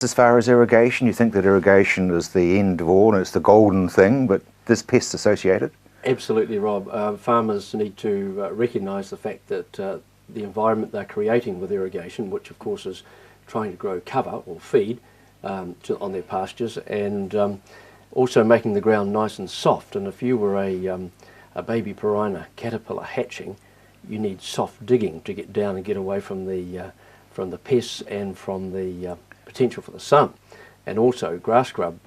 As far as irrigation, you think that irrigation is the end of all and it's the golden thing, but there's pests associated? Absolutely, Rob. Farmers need to recognise the fact that the environment they're creating with irrigation, which of course is trying to grow cover or feed on their pastures, and also making the ground nice and soft. And if you were a baby purina caterpillar hatching, you need soft digging to get down and get away from the pests and from the potential for the sun. And also grass grub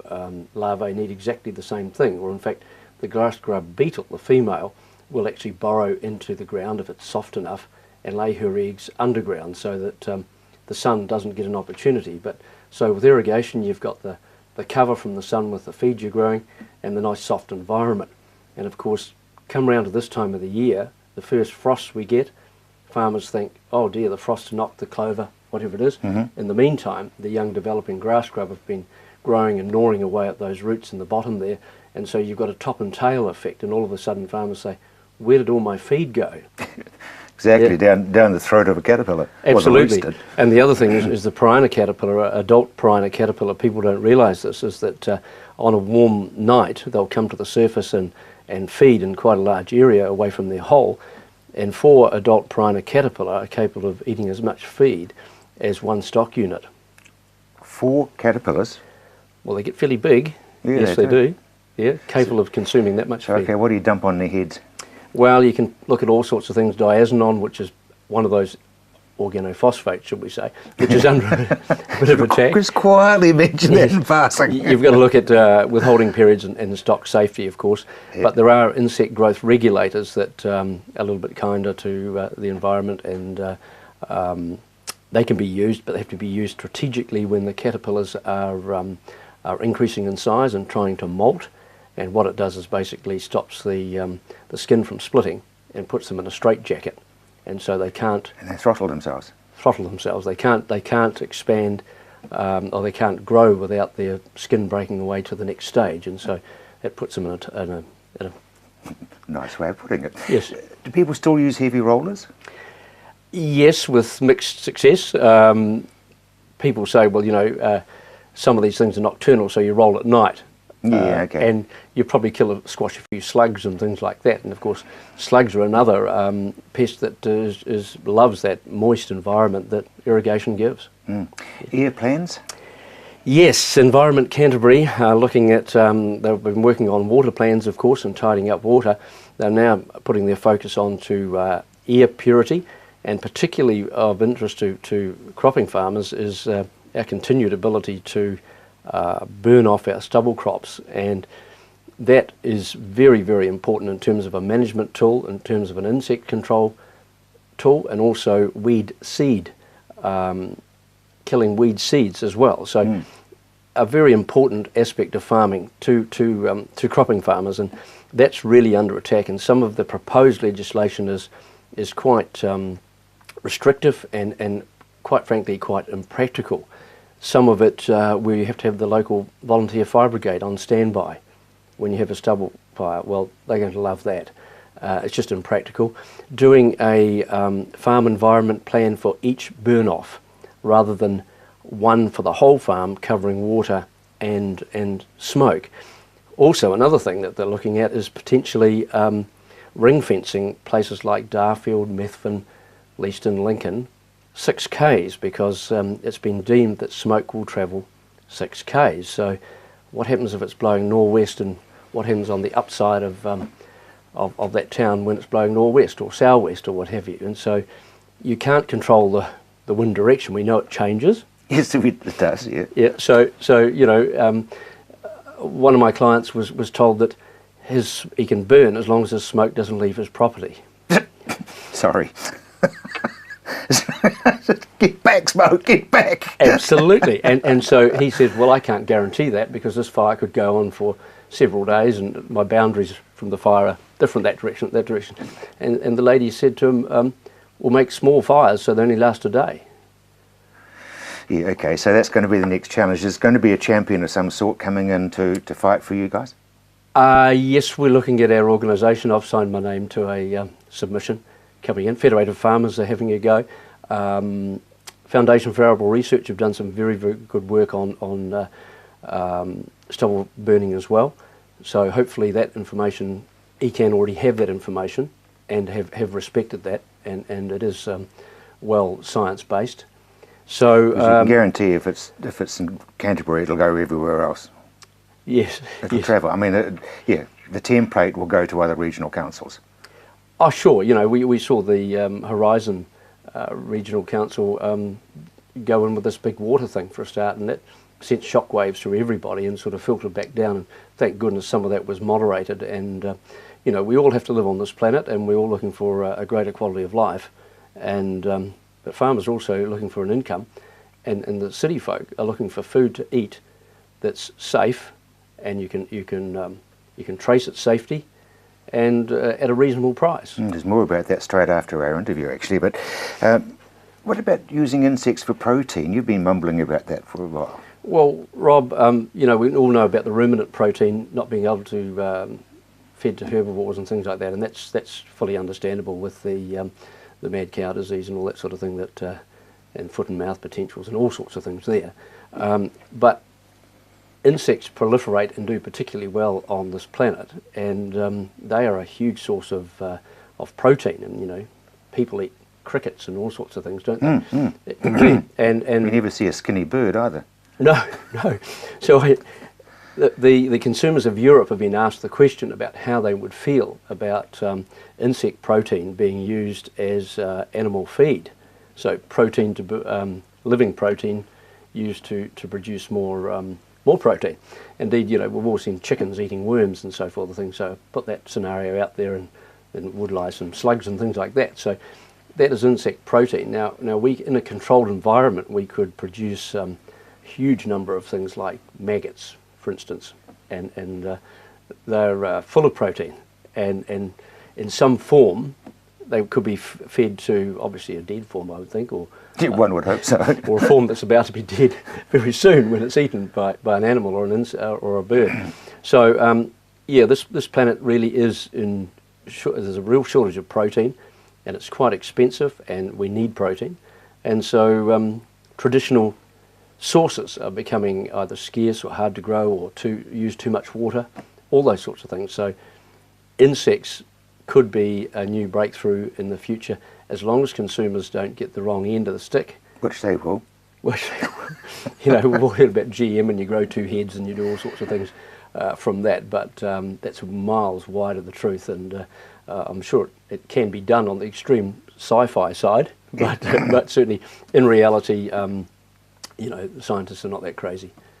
larvae need exactly the same thing, or in fact the grass grub beetle, the female, will actually burrow into the ground if it's soft enough and lay her eggs underground so that the sun doesn't get an opportunity. But so with irrigation you've got the cover from the sun with the feed you're growing and the nice soft environment. And of course, come round to this time of the year, the first frosts we get, farmers think, oh dear, the frost knocked the clover, whatever it is. In the meantime, the young developing grass grub have been growing and gnawing away at those roots in the bottom there, and so you've got a top and tail effect, and all of a sudden farmers say, where did all my feed go? Exactly, yeah. down the throat of a caterpillar. Absolutely. And the other thing is the purina caterpillar, adult purina caterpillar, people don't realise this, is that on a warm night they'll come to the surface and feed in quite a large area away from their hole, and 4 adult purina caterpillar are capable of eating as much feed as 1 stock unit. 4 caterpillars? Well, they get fairly big. Yeah, yes, they do. Yeah, capable of consuming that much feed. Okay, what do you dump on their heads? Well, you can look at all sorts of things. Diazinon, which is one of those organophosphates, should we say, which is under a bit of attack. Just quietly mention that in passing. You've got to look at withholding periods and stock safety, of course. Yep. But there are insect growth regulators that are a little bit kinder to the environment, and they can be used, but they have to be used strategically when the caterpillars are increasing in size and trying to molt. And what it does is basically stops the skin from splitting and puts them in a straitjacket, and so they can't. And they throttle themselves. Throttle themselves. They can't expand, or they can't grow without their skin breaking away to the next stage, and so it puts them in a nice way of putting it. Yes. Do people still use heavy rollers? Yes, with mixed success. People say, well, you know, some of these things are nocturnal, so you roll at night. Yeah, okay. And you probably squash a few slugs and things like that. And of course, slugs are another pest that loves that moist environment that irrigation gives. Air plans? Yes, Environment Canterbury are looking at, they've been working on water plans, of course, and tidying up water. They're now putting their focus on to air purity, and particularly of interest to cropping farmers is our continued ability to burn off our stubble crops, and that is very, very important in terms of a management tool, in terms of an insect control tool, and also weed seed, killing weed seeds as well. So a very important aspect of farming to cropping farmers, and that's really under attack, and some of the proposed legislation is quite restrictive and quite frankly quite impractical. Some of it where you have to have the local volunteer fire brigade on standby when you have a stubble fire. Well, they're going to love that. It's just impractical. Doing a farm environment plan for each burn-off rather than one for the whole farm covering water and smoke. Also, another thing that they're looking at is potentially ring-fencing places like Darfield, Methven, Leaston, Lincoln, 6 Ks, because it's been deemed that smoke will travel 6 Ks. So what happens if it's blowing northwest, and what happens on the upside of that town when it's blowing northwest or southwest or what have you? And so you can't control the wind direction. We know it changes. Yes, it does, yeah. Yeah, so you know, one of my clients was told that he can burn as long as his smoke doesn't leave his property. Sorry. Get back, smoke, get back. Absolutely. And so he said, well, I can't guarantee that because this fire could go on for several days and my boundaries from the fire are different that direction. And the lady said to him, we'll make small fires so they only last a day. Yeah, okay, so that's going to be the next challenge. There's going to be a champion of some sort coming in to fight for you guys? Yes, we're looking at our organisation. I've signed my name to a submission coming in. Federated Farmers are having a go. Foundation for Arable Research have done some very, very good work on stubble burning as well. So hopefully that information, ECAN already have that information and have respected that, and it is well science-based. So you can guarantee if it's in Canterbury, it'll go everywhere else. Yes. It'll travel. I mean, yeah, the template will go to other regional councils. Oh, sure. You know, we saw the Horizon Regional Council go in with this big water thing for a start, and that sent shockwaves through everybody and sort of filtered back down. And thank goodness some of that was moderated. And you know, we all have to live on this planet, and we're all looking for a greater quality of life. And but farmers are also looking for an income, and the city folk are looking for food to eat that's safe, and you can trace its safety, and at a reasonable price. There's more about that straight after our interview, actually. But what about using insects for protein? You've been mumbling about that for a while. Well, Rob, you know, we all know about the ruminant protein not being able to fed to herbivores and things like that, and that's fully understandable with the mad cow disease and all that sort of thing, that and foot and mouth potentials and all sorts of things there. But insects proliferate and do particularly well on this planet, and they are a huge source of protein. And you know, people eat crickets and all sorts of things, don't they? Indeed. And we never see a skinny bird either. No. So the consumers of Europe have been asked the question about how they would feel about insect protein being used as animal feed. So protein to living protein used to produce more protein. Indeed, you know, we've all seen chickens eating worms and so forth and things. So put that scenario out there, and would lie some slugs and things like that. So that is insect protein. Now we, in a controlled environment, we could produce huge number of things like maggots, for instance, and they're full of protein, and in some form they could be fed to, obviously a dead form, I would think, or one would hope so, or a form that's about to be dead very soon when it's eaten by an animal or a bird. So yeah, this planet really is there's a real shortage of protein, and it's quite expensive, and we need protein, and so traditional sources are becoming either scarce or hard to grow, or use too much water, all those sorts of things. So insects could be a new breakthrough in the future, as long as consumers don't get the wrong end of the stick. Which they will. Which, you know, we've all heard about GM, and you grow two heads and you do all sorts of things from that, but that's miles wide of the truth, and I'm sure it can be done on the extreme sci-fi side, but certainly in reality, you know, scientists are not that crazy.